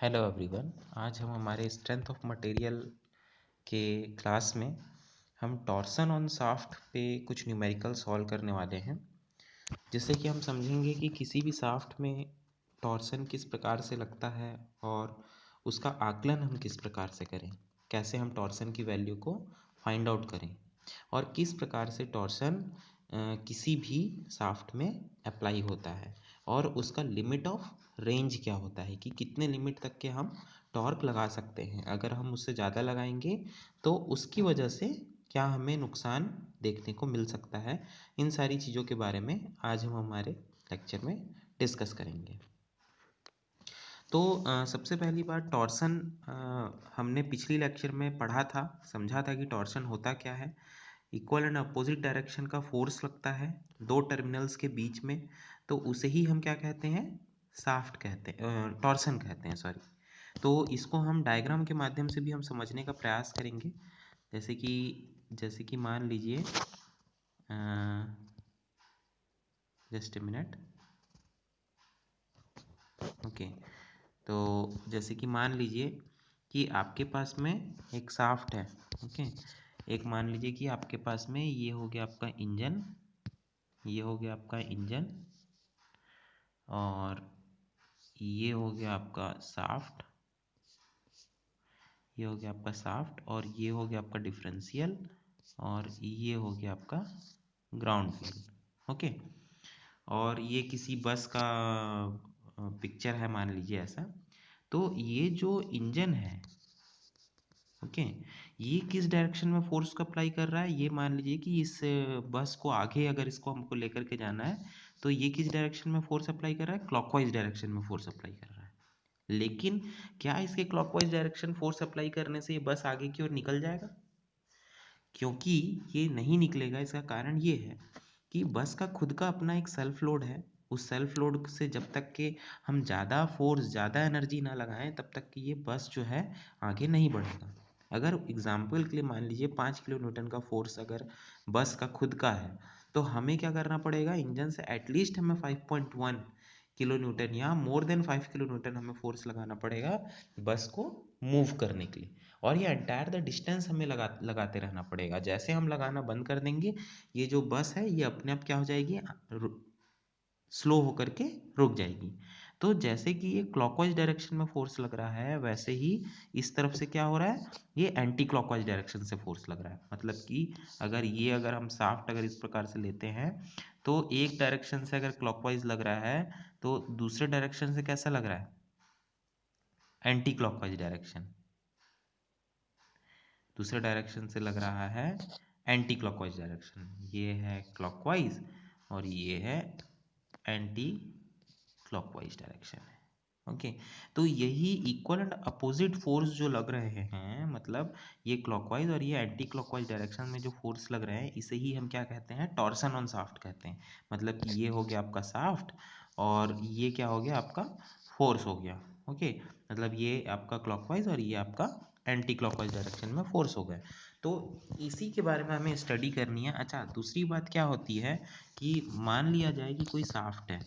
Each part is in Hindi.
Hello everyone. आज हम हमारे स्ट्रेंथ ऑफ मटेरियल के क्लास में हम टॉर्सन ऑन शाफ्ट पे कुछ न्यूमेरिकल सॉल्व करने वाले हैं, जिससे कि हम समझेंगे कि किसी भी शाफ्ट में टॉर्सन किस प्रकार से लगता है और उसका आकलन हम किस प्रकार से करें, कैसे हम टॉर्सन की वैल्यू को फाइंड आउट करें और किस प्रकार से टॉर्सन किसी भी शाफ्ट में अप्लाई होता है और उसका लिमिट ऑफ रेंज क्या होता है कि कितने लिमिट तक के हम टॉर्क लगा सकते हैं। अगर हम उससे ज़्यादा लगाएंगे तो उसकी वजह से क्या हमें नुकसान देखने को मिल सकता है। इन सारी चीज़ों के बारे में आज हम हमारे लेक्चर में डिस्कस करेंगे। तो सबसे पहली बात टॉर्सन, हमने पिछली लेक्चर में पढ़ा था, समझा था कि टॉर्सन होता क्या है। इक्वल एंड अपोजिट डायरेक्शन का फोर्स लगता है दो टर्मिनल्स के बीच में, तो उसे ही हम क्या कहते हैं, शाफ्ट कहते हैं, टॉर्सन कहते हैं, सॉरी। तो इसको हम डायग्राम के माध्यम से भी हम समझने का प्रयास करेंगे। जैसे कि मान लीजिए, जस्ट ए मिनट। ओके, तो जैसे कि मान लीजिए कि आपके पास में एक शाफ्ट है। ओके, एक मान लीजिए कि आपके पास में ये हो गया आपका इंजन, ये हो गया आपका इंजन और ये हो गया आपका शाफ्ट, ये हो गया आपका शाफ्ट और ये हो गया आपका डिफरेंशियल और ये हो गया आपका ग्राउंड व्हील। ओके, और ये किसी बस का पिक्चर है, मान लीजिए ऐसा। तो ये जो इंजन है, ओके, ये किस डायरेक्शन में फोर्स को अप्लाई कर रहा है, ये मान लीजिए कि इस बस को आगे अगर इसको हमको लेकर के जाना है तो ये किस डायरेक्शन में फोर्स अप्लाई कर रहा है, क्लॉकवाइज डायरेक्शन में फोर्स अप्लाई कर रहा है। लेकिन क्या इसके क्लॉकवाइज डायरेक्शन फोर्स अप्लाई करने से ये बस आगे की ओर निकल जाएगा? क्योंकि ये नहीं निकलेगा। इसका कारण ये है कि बस का खुद का अपना एक सेल्फ लोड है। उस सेल्फ लोड से जब तक कि हम ज़्यादा फोर्स, ज़्यादा एनर्जी ना लगाएं, तब तक कि ये बस जो है आगे नहीं बढ़ेगा। अगर एग्जाम्पल के लिए मान लीजिए 5 किलो न्यूटन का फोर्स अगर बस का खुद का है, तो हमें क्या करना पड़ेगा, इंजन से एटलीस्ट हमें 5.1 किलो न्यूटन या मोर देन 5 किलो न्यूटन हमें फोर्स लगाना पड़ेगा बस को मूव करने के लिए। और ये एंटायर द डिस्टेंस हमें लगाते रहना पड़ेगा। जैसे हम लगाना बंद कर देंगे, ये जो बस है ये अपने आप क्या हो जाएगी, स्लो होकर के रुक जाएगी। तो जैसे कि ये क्लॉकवाइज डायरेक्शन में फोर्स लग रहा है, वैसे ही इस तरफ से क्या हो रहा है, ये एंटी क्लॉकवाइज डायरेक्शन से फोर्स लग रहा है। मतलब कि अगर हम शाफ्ट अगर इस प्रकार से लेते हैं, तो एक डायरेक्शन से अगर क्लॉकवाइज लग रहा है तो दूसरे डायरेक्शन से कैसा लग रहा है, एंटी क्लॉकवाइज डायरेक्शन। दूसरे डायरेक्शन से लग रहा है एंटी क्लॉकवाइज डायरेक्शन। ये है क्लॉकवाइज और ये है एंटी क्लॉकवाइज डायरेक्शन है। ओके, तो यही इक्वल एंड अपोजिट फोर्स जो लग रहे हैं, मतलब ये क्लॉकवाइज और ये एंटी क्लॉकवाइज डायरेक्शन में जो फोर्स लग रहे हैं, इसे ही हम क्या कहते हैं, टॉर्सन ऑन शाफ्ट कहते हैं। मतलब कि ये हो गया आपका शाफ्ट और ये क्या हो गया आपका फोर्स हो गया। ओके, मतलब ये आपका क्लॉकवाइज और ये आपका एंटी क्लॉकवाइज डायरेक्शन में फोर्स हो गया। तो इसी के बारे में हमें स्टडी करनी है। अच्छा, दूसरी बात क्या होती है कि मान लिया जाए कि कोई शाफ्ट है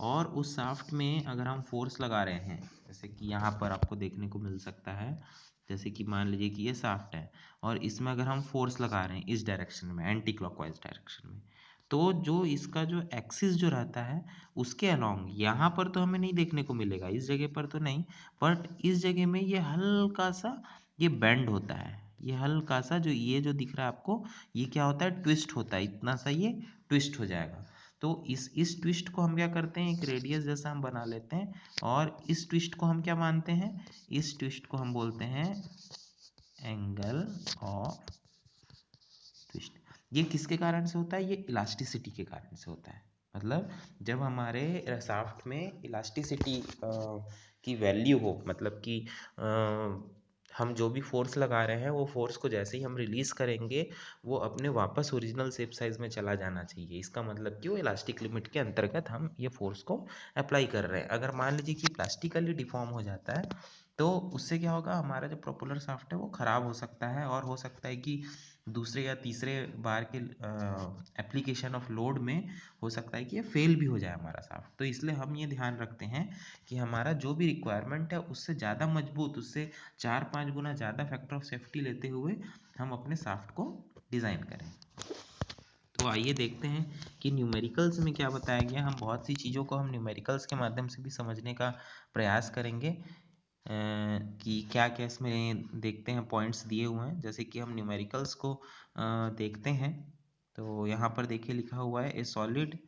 और उस शाफ्ट में अगर हम फोर्स लगा रहे हैं, जैसे कि यहाँ पर आपको देखने को मिल सकता है, जैसे कि मान लीजिए कि ये शाफ्ट है और इसमें अगर हम फोर्स लगा रहे हैं इस डायरेक्शन में, एंटी क्लॉकवाइज डायरेक्शन में, तो जो इसका जो एक्सिस जो रहता है उसके अलोंग, यहाँ पर तो हमें नहीं देखने को मिलेगा, इस जगह पर तो नहीं, बट इस जगह में ये हल्का सा ये बेंड होता है। ये हल्का सा जो ये जो दिख रहा है आपको, ये क्या होता है, ट्विस्ट होता है, इतना सा ये ट्विस्ट हो जाएगा। तो इस ट्विस्ट को हम क्या करते हैं, एक रेडियस जैसा हम बना लेते हैं और इस ट्विस्ट को हम क्या मानते हैं, इस ट्विस्ट को हम बोलते हैं एंगल ऑफ ट्विस्ट। ये किसके कारण से होता है, ये इलास्टिसिटी के कारण से होता है। मतलब जब हमारे शाफ्ट में इलास्टिसिटी की वैल्यू हो, मतलब कि हम जो भी फोर्स लगा रहे हैं वो फोर्स को जैसे ही हम रिलीज करेंगे वो अपने वापस ओरिजिनल शेप साइज में चला जाना चाहिए। इसका मतलब कि वो इलास्टिक लिमिट के अंतर्गत हम ये फोर्स को अप्लाई कर रहे हैं। अगर मान लीजिए कि प्लास्टिकली डिफॉर्म हो जाता है तो उससे क्या होगा, हमारा जो प्रोपेलर शाफ्ट है वो ख़राब हो सकता है और हो सकता है कि दूसरे या तीसरे बार के एप्लीकेशन ऑफ लोड में हो सकता है कि ये फेल भी हो जाए हमारा शाफ्ट। तो इसलिए हम ये ध्यान रखते हैं कि हमारा जो भी रिक्वायरमेंट है उससे ज़्यादा मजबूत, उससे 4-5 गुना ज़्यादा फैक्टर ऑफ सेफ्टी लेते हुए हम अपने शाफ्ट को डिज़ाइन करें। तो आइए देखते हैं कि न्यूमेरिकल्स में क्या बताया गया। हम बहुत सी चीज़ों को हम न्यूमेरिकल्स के माध्यम से भी समझने का प्रयास करेंगे कि क्या क्या इसमें देखते हैं, पॉइंट्स दिए हुए हैं। जैसे कि हम न्यूमेरिकल्स को देखते हैं तो यहाँ पर देखिए लिखा हुआ है, a solid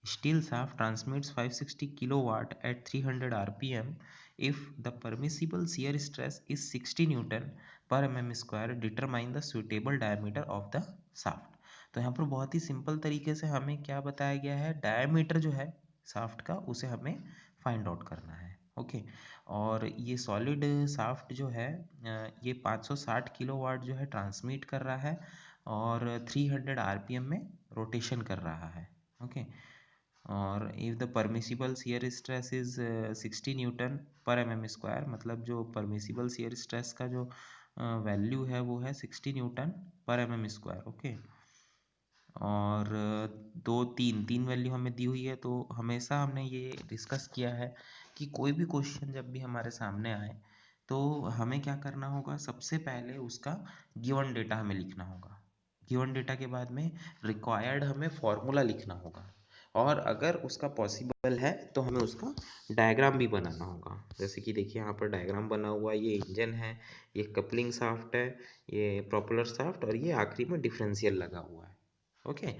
steel shaft transmits 560 kilowatt at 300 RPM if the permissible shear stress is 60 newton per mm square, determine the suitable diameter of the shaft. तो यहाँ पर बहुत ही सिंपल तरीके से हमें क्या बताया गया है, डायमीटर जो है शाफ्ट का उसे हमें फाइंड आउट करना है। ओके, और ये सॉलिड शाफ्ट जो है ये 560 किलोवाट जो है ट्रांसमिट कर रहा है और 300 आरपीएम में रोटेशन कर रहा है। ओके, और if the permissible shear stress is 60 newton per mm square, मतलब जो परमिसिबल शियर स्ट्रेस का जो वैल्यू है वो है 60 newton per mm square. Okay, और दो तीन तीन वैल्यू हमें दी हुई है। तो हमेशा हमने ये डिस्कस किया है कि कोई भी क्वेश्चन जब भी हमारे सामने आए तो हमें क्या करना होगा, सबसे पहले उसका गिवन डेटा हमें लिखना होगा। गिवन डेटा के बाद में रिक्वायर्ड हमें फॉर्मूला लिखना होगा, और अगर उसका पॉसिबल है तो हमें उसका डायग्राम भी बनाना होगा। जैसे कि देखिए यहाँ पर डायग्राम बना हुआ है, ये इंजन है, ये कपलिंग शाफ्ट है, ये प्रोपेलर शाफ्ट, और ये आखिरी में डिफरेंशियल लगा हुआ है। ओके,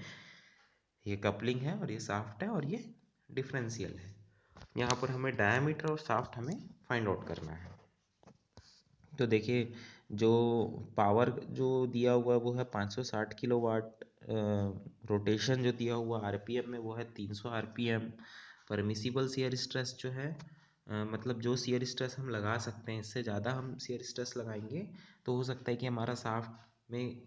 ये कपलिंग है और ये शाफ्ट है और ये डिफरेंशियल है। यहाँ पर हमें डायमीटर और शाफ्ट हमें फाइंड आउट करना है। तो देखिए जो पावर जो दिया हुआ है वो है 560 किलोवाट, रोटेशन जो दिया हुआ आरपीएम में वो है 300 आरपीएम। परमिसिबल शियर स्ट्रेस जो है मतलब जो शियर स्ट्रेस हम लगा सकते हैं, इससे ज़्यादा हम शियर स्ट्रेस लगाएंगे तो हो सकता है कि हमारा शाफ्ट में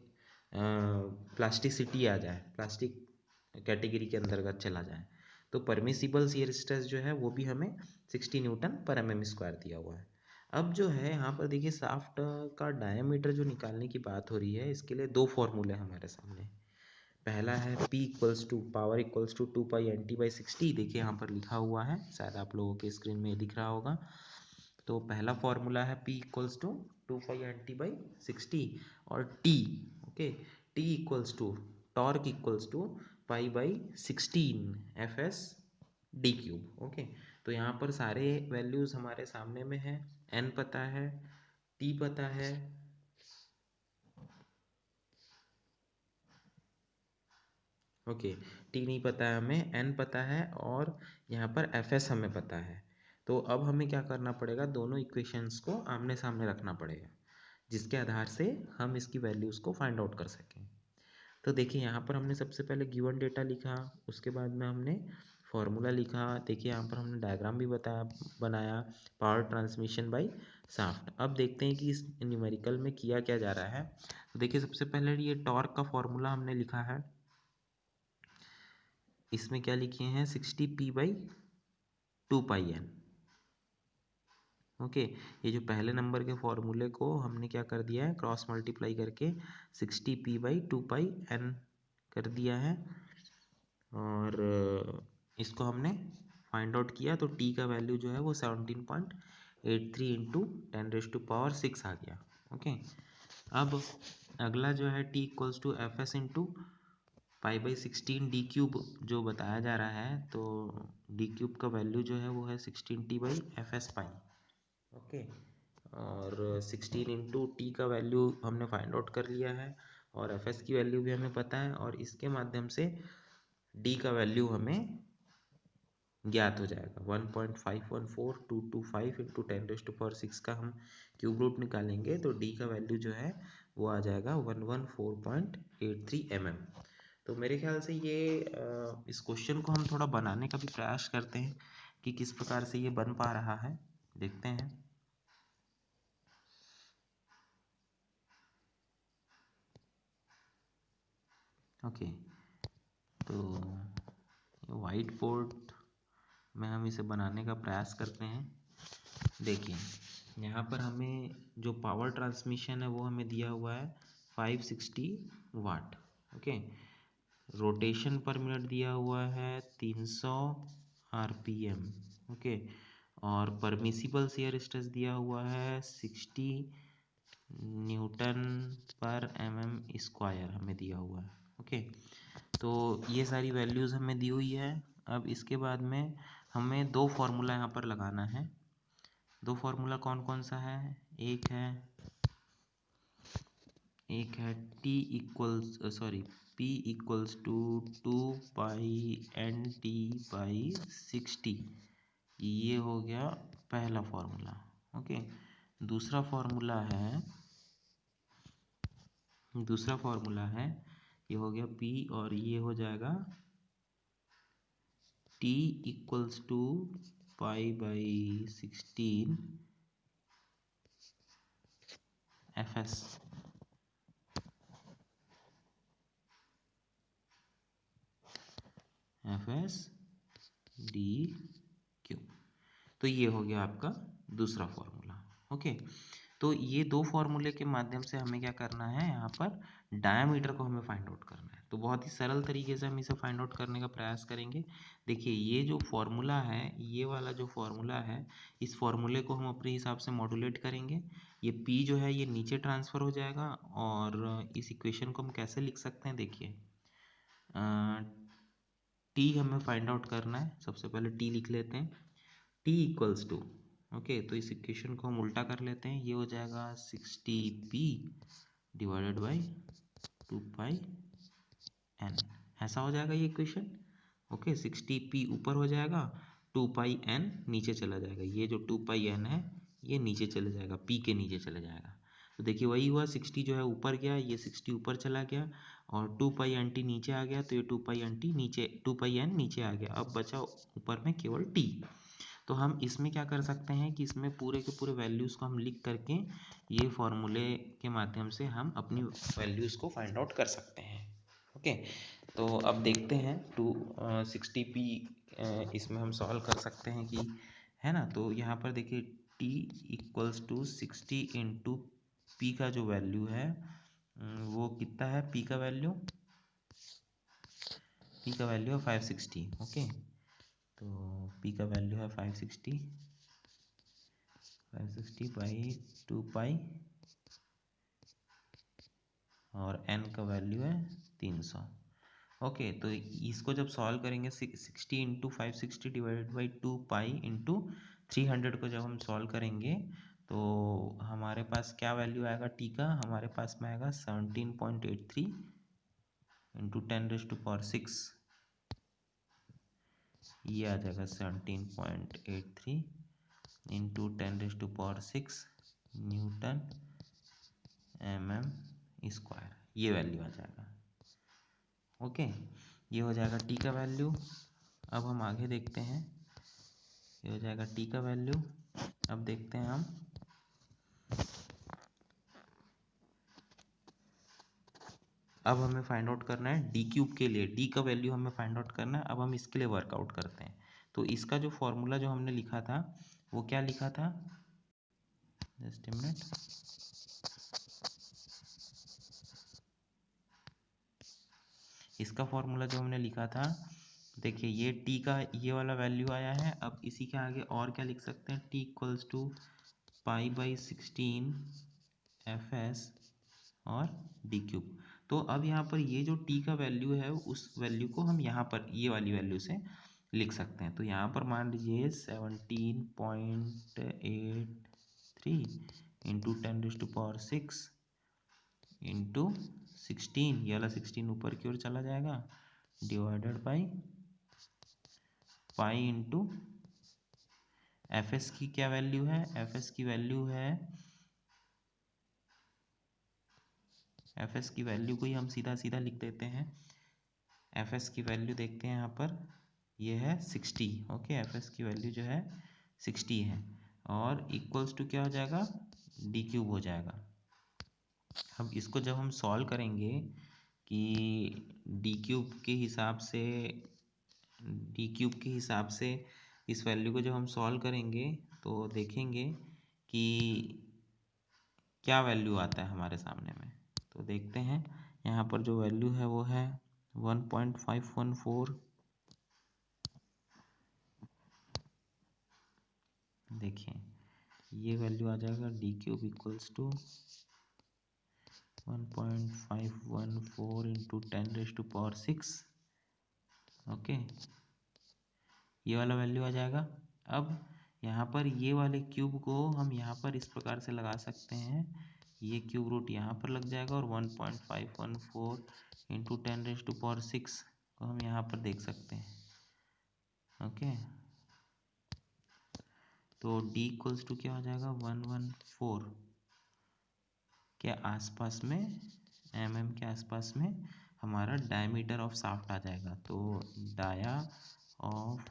प्लास्टिसिटी आ जाए, प्लास्टिक कैटेगरी के अंतर्गत चला जाए। तो परमिसिबल शियर स्ट्रेस जो है वो भी हमें 60 न्यूटन पर mm स्क्वायर दिया हुआ है। अब जो है यहाँ पर देखिए शाफ्ट का डायमीटर जो निकालने की बात हो रही है, इसके लिए दो फॉर्मूले हमारे सामने। पहला है P equals to power equals to 2π/NT/60। देखिए यहाँ पर लिखा हुआ है, शायद आप लोगों के स्क्रीन में दिख रहा होगा। तो पहला फॉर्मूला है P इक्वल्स टू 2π/NT/60 और T, okay, T equals to torque equals to π/16 FS D cube. Okay, तो यहाँ पर सारे वैल्यूज हमारे सामने में है। N पता है, T पता है, ओके, T नहीं पता है हमें, N पता है, और यहाँ पर FS हमें पता है। तो अब हमें क्या करना पड़ेगा, दोनों इक्वेशंस को आमने सामने रखना पड़ेगा जिसके आधार से हम इसकी वैल्यूज़ को फाइंड आउट कर सकें। तो देखिए यहाँ पर हमने सबसे पहले गिवन डेटा लिखा, उसके बाद में हमने फॉर्मूला लिखा। देखिए यहाँ पर हमने डायग्राम भी बनाया, पावर ट्रांसमिशन बाय शाफ्ट। अब देखते हैं कि इस न्यूमेरिकल में किया क्या जा रहा है। तो देखिए सबसे पहले ये टॉर्क का फॉर्मूला हमने लिखा है, इसमें क्या लिखे हैं 60p/2πn। ओके, ये जो पहले नंबर के फॉर्मूले को हमने क्या कर दिया है, क्रॉस मल्टीप्लाई करके 60p/2πn कर दिया है, और इसको हमने फाइंड आउट किया तो t का वैल्यू जो है वो 17.83 इंटू 10⁻6 आ गया। ओके, अब अगला जो है t equals to F S into π/16 D cube जो बताया जा रहा है। तो डी क्यूब का वैल्यू जो है वो है 16t/FS पाई। ओके, और 16 इंटू टी का वैल्यू हमने फाइंड आउट कर लिया है, और FS की वैल्यू भी हमें पता है, और इसके माध्यम से डी का वैल्यू हमें ज्ञात हो जाएगा। 1.514225 इंटू 10⁻6 का हम क्यूब रूट निकालेंगे तो डी का वैल्यू जो है वो आ जाएगा 114.83 mm। तो मेरे ख्याल से ये इस क्वेश्चन को हम थोड़ा बनाने का भी प्रयास करते हैं कि किस प्रकार से ये बन पा रहा है, देखते हैं। ओके, तो वाइट बोर्ड में हम इसे बनाने का प्रयास करते हैं। देखिए यहाँ पर हमें जो पावर ट्रांसमिशन है वो हमें दिया हुआ है 560 वाट। ओके, रोटेशन पर मिनट दिया हुआ है 300 RPM। ओके, और परमिसिबल शियर स्ट्रेस दिया हुआ है 60 न्यूटन पर mm² हमें दिया हुआ है। ओके, तो ये सारी वैल्यूज़ हमें दी हुई है। अब इसके बाद में हमें दो फार्मूला यहाँ पर लगाना है। दो फार्मूला कौन कौन सा है? एक है P इक्वल्स टू 2π/NT/60। ये हो गया पहला फार्मूला। ओके, दूसरा फार्मूला है ये हो गया P, और ये हो जाएगा T equals to π/16 Fs। D cube. तो ये हो गया आपका दूसरा फॉर्मूला। ओके, तो ये दो फॉर्मूले के माध्यम से हमें क्या करना है, यहाँ पर डायामीटर को हमें फाइंड आउट करना है। तो बहुत ही सरल तरीके से हम इसे फाइंड आउट करने का प्रयास करेंगे। देखिए, ये जो फॉर्मूला है, ये वाला जो फॉर्मूला है, इस फॉर्मूले को हम अपने हिसाब से मॉड्यूलेट करेंगे। ये P जो है ये नीचे ट्रांसफ़र हो जाएगा, और इस इक्वेशन को हम कैसे लिख सकते हैं, देखिए T हमें फाइंड आउट करना है। सबसे पहले T लिख लेते हैं। T इक्वल्स टू, ओके, तो इस इक्वेशन को हम उल्टा कर लेते हैं। ये हो जाएगा 60p डिवाइडेड बाई 2πn। ऐसा हो जाएगा ये इक्वेशन। ओके, 60p ऊपर हो जाएगा, 2πn नीचे चला जाएगा। ये जो 2πn है ये नीचे चले जाएगा, p के नीचे चले जाएगा। तो देखिए वही हुआ, 60 जो है ऊपर गया, ये 60 ऊपर चला गया, और 2πnt नीचे आ गया, तो ये 2πn नीचे आ गया। अब बचा ऊपर में केवल t। तो हम इसमें क्या कर सकते हैं कि इसमें पूरे के पूरे वैल्यूज़ को हम लिख करके ये फॉर्मूले के माध्यम से हम अपनी वैल्यूज़ को फाइंड आउट कर सकते हैं। ओके, तो अब देखते हैं 260p इसमें हम सॉल्व कर सकते हैं कि, है ना। तो यहाँ पर देखिए t equals to 60 into P का जो वैल्यू है वो कितना है, p का वैल्यू है 560। ओके, तो p का वैल्यू है 560 बाई 2π, और n का वैल्यू है 300। ओके, तो इसको जब सॉल्व करेंगे 60 इंटू 560 डिवाइडेड बाई 2π इंटू 300 को जब हम सॉल्व करेंगे तो हमारे पास क्या वैल्यू आएगा t का, हमारे पास में आएगा 17.83 इंटू 10⁶। ये आ जाएगा 17.83 इंटू 10⁶ न्यूटन mm²। ये वैल्यू आ जाएगा। ओके, ये हो जाएगा टी का वैल्यू। अब हम आगे देखते हैं, ये हो जाएगा टी का वैल्यू। अब देखते हैं हम, अब हमें फाइंड आउट करना है डी क्यूब के लिए, डी का वैल्यू हमें फाइंड आउट करना है। अब हम इसके लिए वर्कआउट करते हैं। तो इसका जो फॉर्मूला जो हमने लिखा था वो क्या लिखा था, जस्ट ए मिनट, इसका फॉर्मूला जो हमने लिखा था, देखिए ये टी का ये वाला वैल्यू आया है। अब इसी के आगे और क्या लिख सकते हैं, टी इक्वल्स टू π/16 Fs और डी क्यूब। तो अब यहाँ पर ये जो टी का वैल्यू है उस वैल्यू को हम यहाँ पर ये वाली वैल्यू से लिख सकते हैं। तो यहाँ पर मान लीजिए 17.83 इंटू 10⁶ इंटू 16, ये वाला 16 ऊपर की ओर चला जाएगा, divided by pi into F S की क्या वैल्यू है, एफ एस की वैल्यू है, एफ एस की वैल्यू को ही हम सीधा सीधा लिख देते हैं। एफ एस की वैल्यू देखते हैं यहाँ पर, ये है 60। ओके, एफ एस की वैल्यू जो है 60 है, और इक्वल्स टू क्या हो जाएगा, डी क्यूब हो जाएगा। अब इसको जब हम सॉल्व करेंगे कि डी क्यूब के हिसाब से इस वैल्यू को जब हम सॉल्व करेंगे तो देखेंगे कि क्या वैल्यू आता है हमारे सामने में। तो देखते हैं यहाँ पर जो वैल्यू है वो है 1.514। देखिए ये वैल्यू आ जाएगा D cube equals to 1.514 into 10⁻⁶। Okay, ये वाला वैल्यू आ जाएगा। अब यहाँ पर ये वाले क्यूब को हम यहाँ पर इस प्रकार से लगा सकते हैं, ये क्यूब रूट यहाँ पर लग जाएगा और 1.514 इंटू 10⁻⁶ को हम यहाँ पर देख सकते हैं। ओके, तो d इक्वल्स टू क्या हो जाएगा 114 के आसपास में, mm के आसपास में हमारा डायमीटर ऑफ शाफ्ट आ जाएगा। तो डाया ऑफ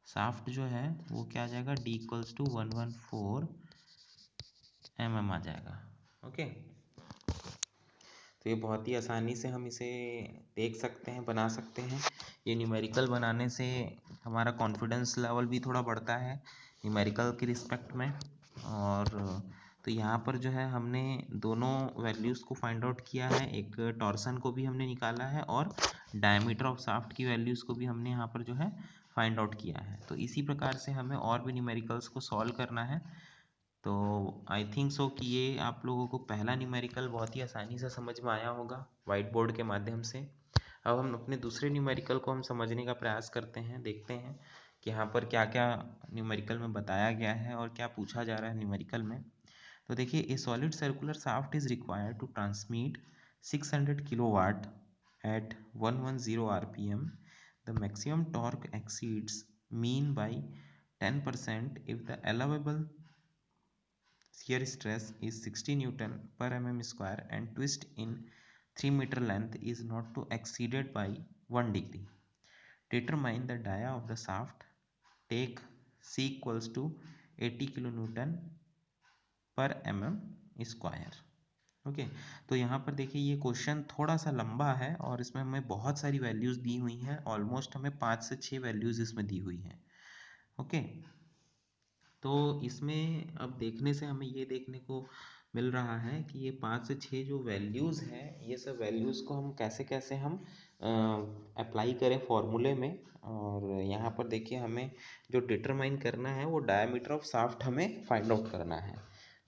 शाफ्ट जो है वो क्या आ जाएगा d इक्वल्स टू 114 mm आ जाएगा। ओके, तो ये बहुत ही आसानी से हम इसे देख सकते हैं, बना सकते हैं। ये न्यूमेरिकल बनाने से हमारा कॉन्फिडेंस लेवल भी थोड़ा बढ़ता है न्यूमेरिकल की रिस्पेक्ट में। और तो यहाँ पर जो है हमने दोनों वैल्यूज़ को फाइंड आउट किया है, एक टॉर्सन को भी हमने निकाला है और डायमीटर ऑफ शाफ्ट की वैल्यूज़ को भी हमने यहाँ पर जो है फाइंड आउट किया है। तो इसी प्रकार से हमें और भी न्यूमेरिकल्स को सॉल्व करना है। तो आई थिंक सो कि ये आप लोगों को पहला न्यूमेरिकल बहुत ही आसानी से समझ में आया होगा वाइट बोर्ड के माध्यम से। अब हम अपने दूसरे न्यूमेरिकल को हम समझने का प्रयास करते हैं, देखते हैं कि यहाँ पर क्या क्या न्यूमेरिकल में बताया गया है और क्या पूछा जा रहा है न्यूमेरिकल में। तो देखिए, a solid circular shaft is required to transmit 600 kilowatt at 110 rpm. The maximum torque exceeds mean by 10% if the allowable shear stress is 60 Newton per mm square and twist in 3 meter length is not to exceeded by 1 degree. Determine the dia of the shaft. Take C equals to 80 kilonewton per mm square. Okay, तो यहाँ पर देखिए ये क्वेश्चन थोड़ा सा लंबा है और इसमें हमें बहुत सारी वैल्यूज़ दी हुई हैं। ऑलमोस्ट हमें 5 से 6 वैल्यूज़ इसमें दी हुई हैं। ओके, तो इसमें अब देखने से हमें ये देखने को मिल रहा है कि ये 5 से 6 जो वैल्यूज़ हैं, ये सब वैल्यूज़ को हम कैसे कैसे हम अप्लाई करें फॉर्मूले में। और यहाँ पर देखिए हमें जो डिटरमाइन करना है वो डायमीटर ऑफ शाफ्ट हमें फाइंड आउट करना है।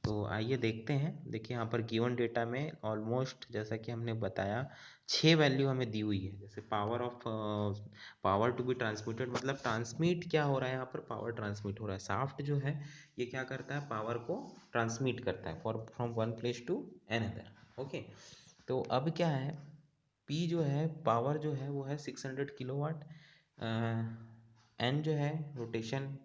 तो आइए देखते हैं। देखिए यहाँ पर गिवन डेटा में ऑलमोस्ट जैसा कि हमने बताया 6 वैल्यू हमें दी हुई है। जैसे पावर टू बी ट्रांसमिटेड, मतलब ट्रांसमिट क्या हो रहा है यहाँ पर, पावर ट्रांसमिट हो रहा है। शाफ्ट जो है ये क्या करता है, पावर को ट्रांसमिट करता है from one place to another. Okay, तो अब क्या है, P जो है पावर जो है वो है 600 किलोवाट, N जो है रोटेशन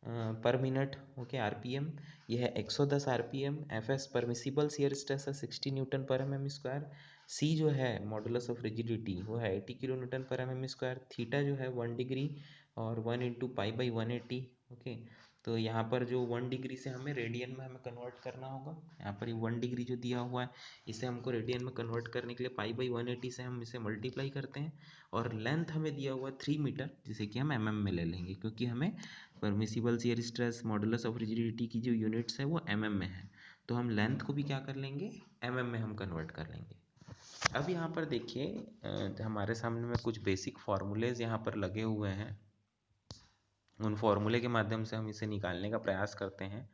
पर मिनट, ओके, आरपीएम ये है 110 RPM. FS permissible shear stress है 60 न्यूटन पर एम एम स्क्वायर। सी जो है मॉडुलस ऑफ रिजिडिटी वो है 80 किलो न्यूटन पर एम एम स्क्वायर। थीटा जो है 1 डिग्री और 1 इंटू पाई बाई 180। ओके, तो यहाँ पर जो 1 डिग्री से हमें रेडियन में हमें कन्वर्ट करना होगा। यहाँ पर ये 1 डिग्री जो दिया हुआ है इसे हमको रेडियन में कन्वर्ट करने के लिए पाई बाई 180 से हम इसे मल्टीप्लाई करते हैं। और लेंथ हमें दिया हुआ है 3 मीटर, जिसे कि हम एमएम में ले लेंगे क्योंकि हमें permissible shear stress modulus of rigidity की जो यूनिट्स है वो एमएम में है। तो हम लेंथ को भी क्या कर लेंगे, एमएम में हम कन्वर्ट कर लेंगे। अब यहाँ पर देखिए हमारे सामने में कुछ बेसिक फार्मूलेज यहाँ पर लगे हुए हैं। उन फार्मूले के माध्यम से हम इसे निकालने का प्रयास करते हैं।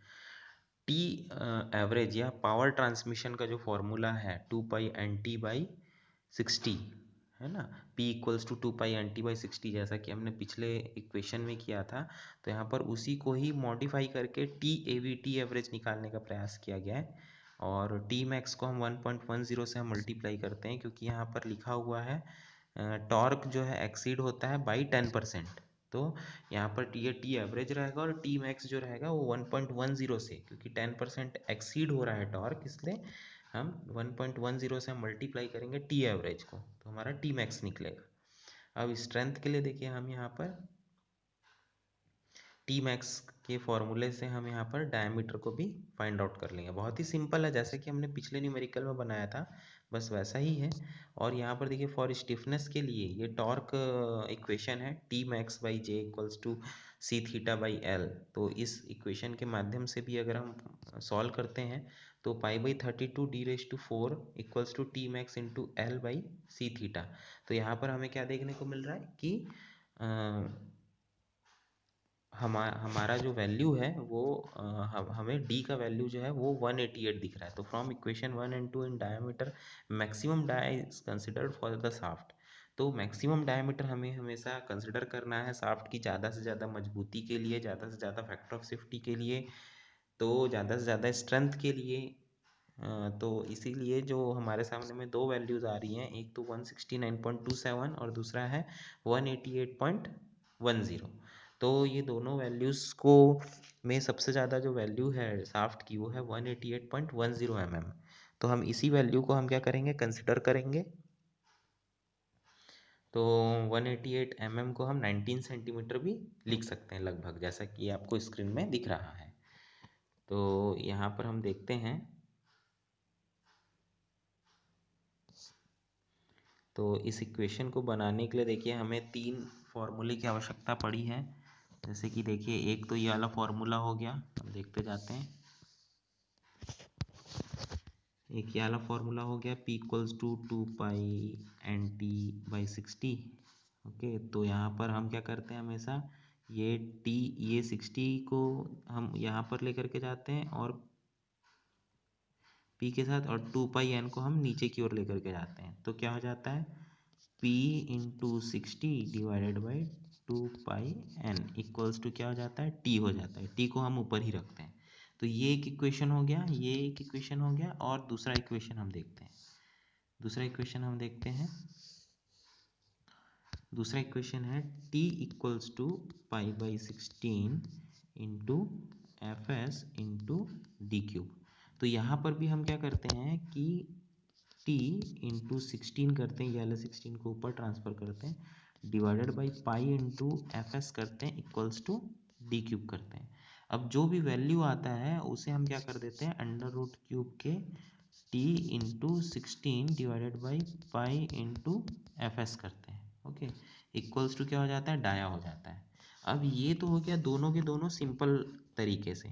टी एवरेज या पावर ट्रांसमिशन का जो फॉर्मूला है 2π/NT/60 है ना, P इक्वल्स टू 2π/NT/60, जैसा कि हमने पिछले इक्वेशन में किया था। तो यहाँ पर उसी को ही मॉडिफाई करके टी एवरेज निकालने का प्रयास किया गया है। और टी मैक्स को हम 1.10 से हम मल्टीप्लाई करते हैं क्योंकि यहाँ पर लिखा हुआ है टॉर्क जो है एक्सीड होता है बाई 10%। तो यहाँ पर ये टी एवरेज रहेगा और टी मैक्स जो रहेगा वो 1.10 से, क्योंकि 10% एक्सीड हो रहा है टॉर्क, इसलिए हम 1.10 से हम मल्टीप्लाई करेंगे टी एवरेज को, तो हमारा टी मैक्स निकलेगा। अब स्ट्रेंथ के लिए देखिए हम यहाँ पर टी मैक्स के फॉर्मूले से हम यहाँ पर डायमीटर को भी फाइंड आउट कर लेंगे। बहुत ही सिंपल है, जैसे कि हमने पिछले न्यूमेरिकल में बनाया था बस वैसा ही है। और यहाँ पर देखिए फॉर स्टिफनेस के लिए ये टॉर्क इक्वेशन है T max by J equals to C theta by L. तो इस इक्वेशन के माध्यम से भी अगर हम सॉल्व करते हैं तो pi by 32 d⁴ equals to T max into L by C theta. तो यहाँ पर हमें क्या देखने को मिल रहा है कि हमारा जो वैल्यू है वो हमें डी का वैल्यू जो है वो 188 दिख रहा है। तो from equation 1 and 2 in diameter maximum dia is considered for the shaft. तो मैक्सिमम डायमीटर हमें हमेशा कंसिडर करना है शाफ्ट की ज़्यादा से ज़्यादा मजबूती के लिए, ज़्यादा से ज़्यादा फैक्टर ऑफ सेफ्टी के लिए, तो ज़्यादा से ज़्यादा स्ट्रेंथ के लिए। तो इसीलिए जो हमारे सामने में दो वैल्यूज़ आ रही हैं, एक तो 169.27 और दूसरा है 188.10। तो ये दोनों वैल्यूज़ को में सबसे ज़्यादा जो वैल्यू है शाफ्ट की वो है 188.10 mm। तो हम इसी वैल्यू को हम क्या करेंगे, कंसिडर करेंगे। तो 188 mm को हम 19 सेंटीमीटर भी लिख सकते हैं लगभग, जैसा कि आपको स्क्रीन में दिख रहा है। तो यहाँ पर हम देखते हैं, तो इस इक्वेशन को बनाने के लिए देखिए हमें 3 फॉर्मूले की आवश्यकता पड़ी है। जैसे कि देखिए एक तो ये वाला फॉर्मूला हो गया, हम देखते जाते हैं। एक ये वाला फॉर्मूला हो गया P equals to 2π/NT/60। Okay, तो यहाँ पर हम क्या करते हैं, हमेशा ये 60 को हम यहाँ पर लेकर के जाते हैं और P के साथ, और 2πN को हम नीचे की ओर लेकर के जाते हैं। तो क्या हो जाता है, P into 60 divided by 2πN equals to क्या हो जाता है, T हो जाता है। T को हम ऊपर ही रखते हैं। तो ये एक इक्वेशन हो गया, ये एक इक्वेशन हो गया। और दूसरा इक्वेशन हम देखते हैं, दूसरा इक्वेशन हम देखते हैं। दूसरा इक्वेशन है T equals to π/16 into F S into D cube. तो यहाँ पर भी हम क्या करते हैं कि T इंटू 16 करते हैं, ये वाले 16 को ऊपर ट्रांसफर करते हैं, divided by pi into F S करते हैं इक्वल्स टू डी क्यूब करते हैं। अब जो भी वैल्यू आता है उसे हम क्या कर देते हैं, अंडर रूट क्यूब के T into 16 divided by pi into F S करते हैं। ओके, इक्वल्स टू क्या हो जाता है, डाया हो जाता है। अब ये तो हो गया दोनों के दोनों सिंपल तरीके से।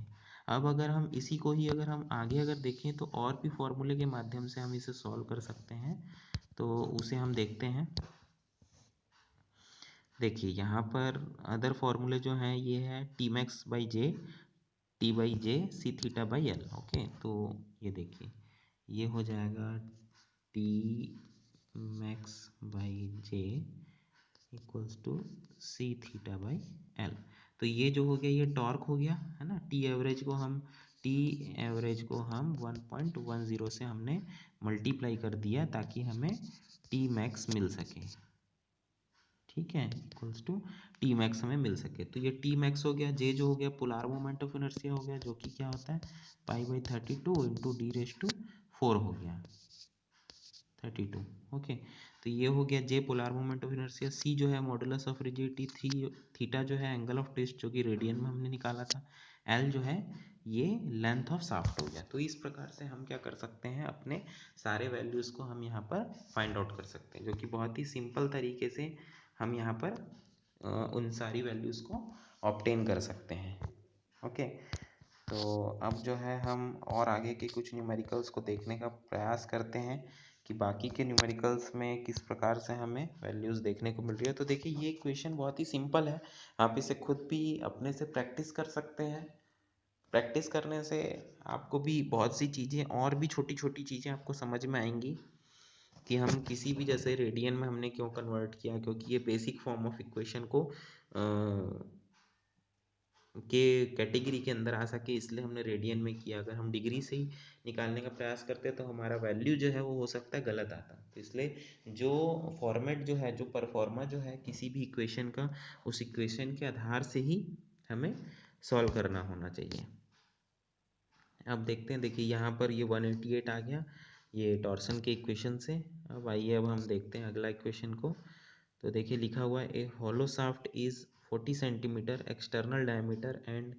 अब अगर हम इसी को ही अगर हम आगे अगर देखें तो और भी फॉर्मूले के माध्यम से हम इसे सॉल्व कर सकते हैं। तो उसे हम देखते हैं। देखिए यहाँ पर अदर फॉर्मूले जो हैं ये है T max by J, T by J C theta by L. Okay, तो ये देखिए ये हो जाएगा T max by J equals to C theta by L. तो ये जो हो गया ये टॉर्क हो गया है ना। टी एवरेज को हम 1.10 से हमने मल्टीप्लाई कर दिया ताकि हमें टी मैक्स मिल सके। ठीक है, इक्वल्स टू टी मैक्स हमें मिल सके। तो ये टी मैक्स हो गया, जे जो हो गया पोलर मोमेंट ऑफ इनर्शिया हो गया, जो कि क्या होता है π/32 इंटू d⁴ हो गया 32। ओके, तो ये हो गया जे पोलर मोमेंट ऑफ इनर्शिया। सी जो है मॉडुलस ऑफ रिजिडिटी, थीटा जो है एंगल ऑफ ट्विस्ट जो कि रेडियन में हमने निकाला था, एल जो है ये लेंथ ऑफ शाफ्ट हो गया। तो इस प्रकार से हम क्या कर सकते हैं, अपने सारे वैल्यूज़ को हम यहाँ पर फाइंड आउट कर सकते हैं, जो कि बहुत ही सिंपल तरीके से हम यहाँ पर उन सारी वैल्यूज़ को ऑब्टेन कर सकते हैं। ओके, तो अब जो है हम और आगे के कुछ न्यूमेरिकल्स को देखने का प्रयास करते हैं कि बाकी के न्यूमेरिकल्स में किस प्रकार से हमें वैल्यूज़ देखने को मिल रही है। तो देखिए ये इक्वेशन बहुत ही सिंपल है, आप इसे खुद भी अपने से प्रैक्टिस कर सकते हैं। प्रैक्टिस करने से आपको भी बहुत सी चीज़ें और भी छोटी छोटी चीज़ें आपको समझ में आएंगी कि हम किसी भी, जैसे रेडियन में हमने क्यों कन्वर्ट किया, क्योंकि ये बेसिक फॉर्म ऑफ इक्वेशन को के कैटेगरी के अंदर आ सके, इसलिए हमने रेडियन में किया। अगर हम डिग्री से ही निकालने का प्रयास करते हैं तो हमारा वैल्यू जो है वो हो सकता है गलत आता। तो इसलिए जो फॉर्मेट जो है, जो परफॉर्मा जो है किसी भी इक्वेशन का, उस इक्वेशन के आधार से ही हमें सॉल्व करना होना चाहिए। अब देखते हैं, देखिए यहाँ पर ये 188 आ गया ये टॉर्सन के इक्वेशन से। अब आइए अब हम देखते हैं अगला इक्वेशन को। तो देखिए लिखा हुआ है a hollow shaft is 40 centimetre external diameter and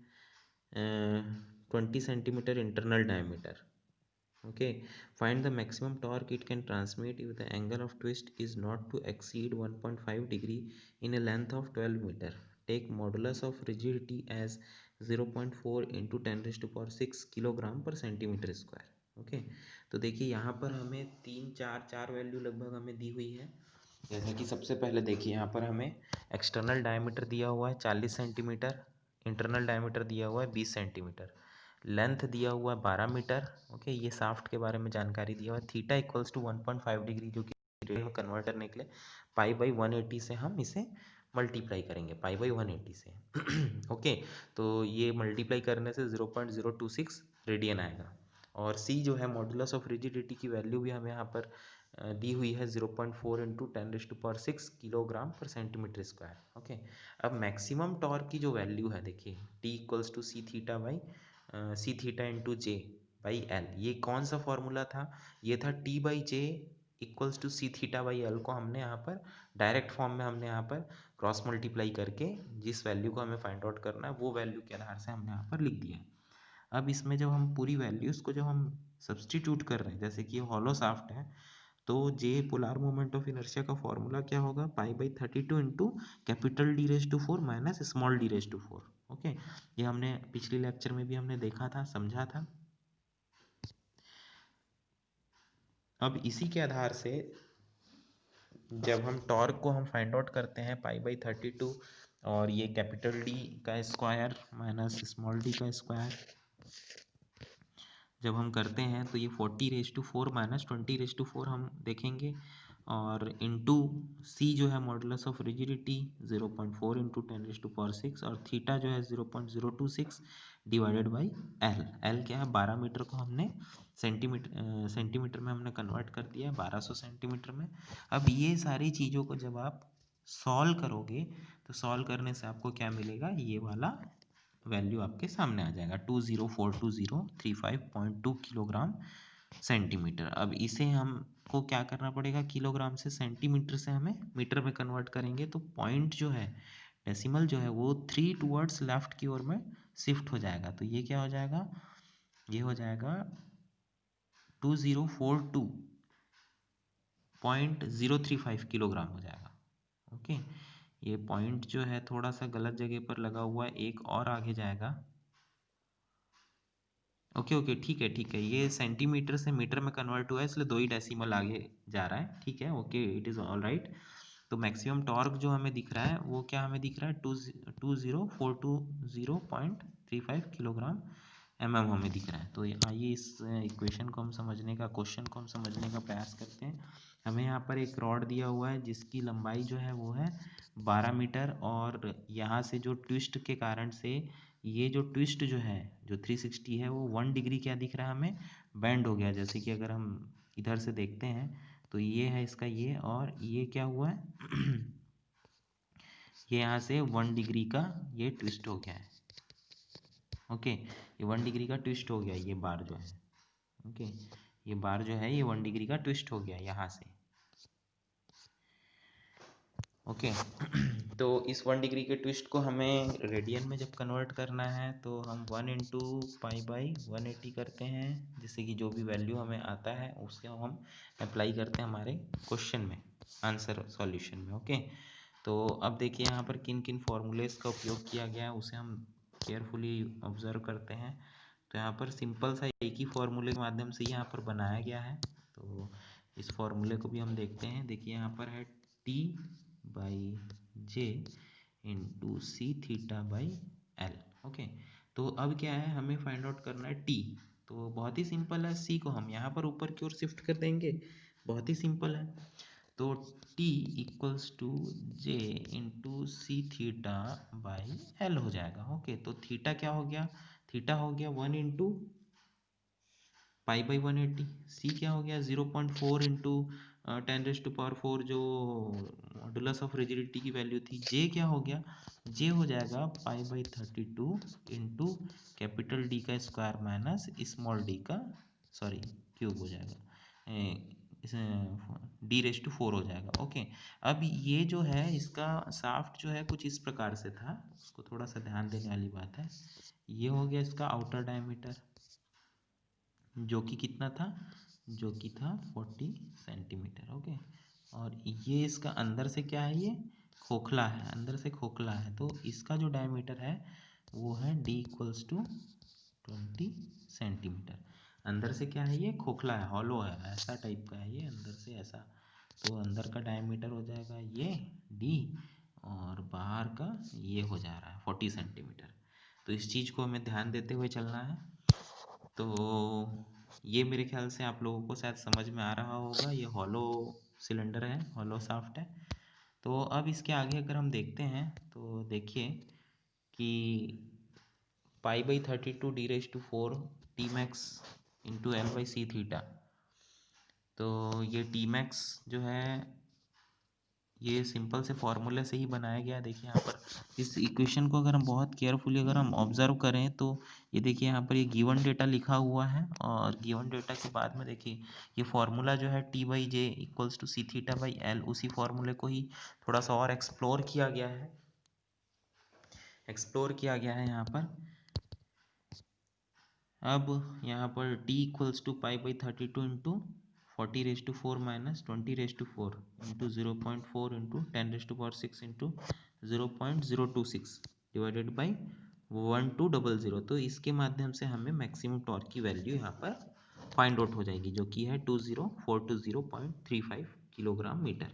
20 centimetre internal diameter. Okay, find the maximum torque it can transmit if the angle of twist is not to exceed 1.5 degree in a length of 12 metre. Take modulus of rigidity as 0.4 into 10⁻6 kilogram per centimetre square. Okay, तो देखिए यहाँ पर हमें चार वैल्यू लगभग हमें दी हुई है। जैसे कि सबसे पहले देखिए यहाँ पर हमें एक्सटर्नल डायमीटर दिया हुआ है 40 सेंटीमीटर, इंटरनल डायमीटर दिया हुआ है 20 सेंटीमीटर, लेंथ दिया हुआ है 12 मीटर। ओके, ये साफ्ट के बारे में जानकारी दिया हुआ है। थीटा इक्वल्स टू 1.5 डिग्री, जो कि रेडियन में कन्वर्ट करने के लिए पाई बाई 180 से हम इसे मल्टीप्लाई करेंगे, पाई बाई 180 से। ओके, तो ये मल्टीप्लाई करने से 0.026 रेडियन आएगा। और सी जो है मॉडुलस ऑफ रिजिडिटी की वैल्यू भी हमें यहाँ पर दी हुई है 0.4 into 10⁻6 kilogram per centimetre square. Okay, अब मैक्सिमम टॉर्क की जो वैल्यू है देखिए T equals to C theta into J by L. ये कौन सा फॉर्मूला था? ये था T by J equals to C theta by L को हमने यहाँ पर डायरेक्ट फॉर्म में हमने यहाँ पर क्रॉस मल्टीप्लाई करके जिस वैल्यू को हमें फाइंड आउट करना है वो वैल्यू के आधार से हमने यहाँ पर लिख दिया है। अब इसमें जब हम पूरी वैल्यूज़ को जब हम सब्सटीट्यूट कर रहे हैं, जैसे कि ये हॉलो शाफ्ट है, तो J polar moment of inertia का फॉर्मूला क्या होगा? Pi by 32 into capital D raise to 4 minus small D raise to 4। Okay, ये हमने पिछले लेक्चर में भी हमने देखा था, समझा था। अब इसी के आधार से जब हम टॉर्क को हम फाइंड आउट करते हैं पाई बाई 32 और ये कैपिटल डी का स्क्वायर माइनस स्मॉल डी का स्क्वायर जब हम करते हैं तो ये 40⁻4 माइनस 20⁻4 हम देखेंगे, और इंटू सी जो है मॉडुलस ऑफ रिजिडिटी 0.4 इंटू 10⁻6 और थीटा जो है 0.026 डिवाइडेड बाई एल। एल क्या है? 12 मीटर को हमने सेंटीमीटर में हमने कन्वर्ट कर दिया है, 1200 सेंटीमीटर में। अब ये सारी चीज़ों को जब आप सॉल्व करोगे तो सॉल्व करने से आपको क्या मिलेगा? ये वाला वैल्यू आपके सामने आ जाएगा 2042035.2 किलोग्राम सेंटीमीटर। अब इसे हमको क्या करना पड़ेगा? किलोग्राम से सेंटीमीटर से हमें मीटर में कन्वर्ट करेंगे तो पॉइंट जो है डेसिमल जो है वो 3 टुवर्ड्स लेफ्ट की ओर में शिफ्ट हो जाएगा। तो ये क्या हो जाएगा? ये हो जाएगा 2042.035 किलोग्राम हो जाएगा। ओके, ये पॉइंट जो है थोड़ा सा गलत जगह पर लगा हुआ है, एक और आगे जाएगा। ओके ओके, ठीक है, ये सेंटीमीटर से मीटर में कन्वर्ट हुआ है इसलिए 2 ही डेसिमल आगे जा रहा है। ठीक है, okay, it is all right. तो मैक्सिमम टॉर्क जो हमें दिख रहा है वो क्या हमें दिख रहा है? 20420.35 किलोग्राम हमें दिख रहा है। तो आइए इस इक्वेशन को हम समझने का, क्वेश्चन को हम समझने का प्रयास करते हैं। हमें यहाँ पर एक रॉड दिया हुआ है जिसकी लंबाई जो है वो है 12 मीटर, और यहाँ से जो ट्विस्ट के कारण से ये जो ट्विस्ट जो है जो 360 है वो 1 डिग्री क्या दिख रहा है हमें? बेंड हो गया। जैसे कि अगर हम इधर से देखते हैं तो ये है इसका ये, और ये क्या हुआ है? ये यहाँ से 1 डिग्री का ये ट्विस्ट हो गया है। ओके, ये 1 डिग्री का ट्विस्ट हो गया ये बार जो है। ओके, ये बार जो है ये 1 डिग्री का ट्विस्ट हो गया यहाँ से। ओके, तो इस 1 डिग्री के ट्विस्ट को हमें रेडियन में जब कन्वर्ट करना है तो हम 1 इंटू पाई बाई 180 करते हैं, जिससे कि जो भी वैल्यू हमें आता है उसके हम अप्लाई करते हैं हमारे क्वेश्चन में, आंसर सॉल्यूशन में। ओके, तो अब देखिए यहाँ पर किन किन फॉर्मूलेस का उपयोग किया गया है उसे हम केयरफुली ऑब्जर्व करते हैं। तो यहाँ पर सिंपल सा एक ही फॉर्मूले के माध्यम से यहाँ पर बनाया गया है। तो इस फॉर्मूले को भी हम देखते हैं। देखिए यहाँ पर है T by J into C theta by L. Okay, तो अब क्या है? हमें फाइंड आउट करना है टी। तो बहुत ही सिंपल है, सी को हम यहाँ पर ऊपर की ओर शिफ्ट कर देंगे, बहुत ही सिंपल है। तो T equals to J into C theta by L हो जाएगा। ओके, तो थीटा क्या हो गया? थीटा हो गया 1 इंटू पाई बाई 180। सी क्या हो गया? 0.4 इंटू 10⁻4 जो मॉडुलस ऑफ रिजिडिटी की वैल्यू थी। जे क्या हो गया? जे हो जाएगा पाई बाई 32 इंटू कैपिटल डी का स्क्वायर माइनस स्मॉल डी का, सॉरी क्यूब हो जाएगा, डी रेज टू 4 हो जाएगा। ओके, अब ये जो है इसका साफ्ट जो है कुछ इस प्रकार से था, उसको थोड़ा सा ध्यान देने वाली बात है। ये हो गया इसका आउटर डायमीटर जो कि कितना था? जो कि था 40 सेंटीमीटर। ओके, और ये इसका अंदर से क्या है? ये खोखला है, अंदर से खोखला है, तो इसका जो डायमीटर है वो है d इक्वल्स टू 20 सेंटीमीटर। अंदर से क्या है, ये खोखला है, हॉलो है, ऐसा टाइप का है ये अंदर से ऐसा। तो अंदर का डायमीटर हो जाएगा ये d, और बाहर का ये हो जा रहा है 40 सेंटीमीटर। तो इस चीज़ को हमें ध्यान देते हुए चलना है। तो ये मेरे ख्याल से आप लोगों को शायद समझ में आ रहा होगा, ये हॉलो सिलेंडर है, हॉलो शाफ्ट है। तो अब इसके आगे अगर हम देखते हैं तो देखिए कि π/32 d⁻⁴ T max into L/c θ। तो ये टी मैक्स जो है ये सिंपल से फॉर्मूले से ही बनाया गया है। देखिए यहाँ पर इस इक्वेशन को अगर हम बहुत केयरफुली अगर हम ऑब्जर्व करें तो ये देखिए यहाँ पर ये गिवन डेटा लिखा हुआ है, और गिवन डेटा के बाद में देखिए ये फॉर्मूला जो है T/J इक्वल्स टू C⁻⁴ उसी फॉर्मूले को ही थोड़ा सा और एक्सप्लोर किया गया है यहाँ पर। अब यहाँ पर t equals to π/32 into 40⁴ minus 20⁴ into 0.4 into 10⁶ into 0.026 divided by 1200। तो इसके माध्यम से हमें मैक्सिमम टॉर्क की वैल्यू यहाँ पर फाइंड आउट हो जाएगी, जो कि है 20420.35 किलोग्राम मीटर।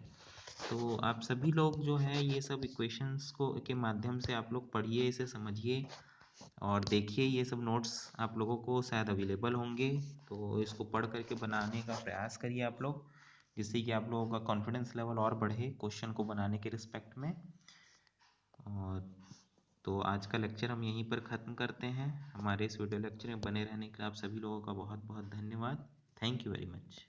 तो आप सभी लोग जो है ये सब इक्वेशंस को के माध्यम से आप लोग पढ़िए, इसे समझिए और देखिए। ये सब नोट्स आप लोगों को शायद अवेलेबल होंगे, तो इसको पढ़ करके बनाने का प्रयास करिए आप लोग, जिससे कि आप लोगों का कॉन्फिडेंस लेवल और बढ़े क्वेश्चन को बनाने के रिस्पेक्ट में। और तो आज का लेक्चर हम यहीं पर ख़त्म करते हैं। हमारे इस वीडियो लेक्चर में बने रहने के लिए आप सभी लोगों का बहुत बहुत धन्यवाद। Thank you very much.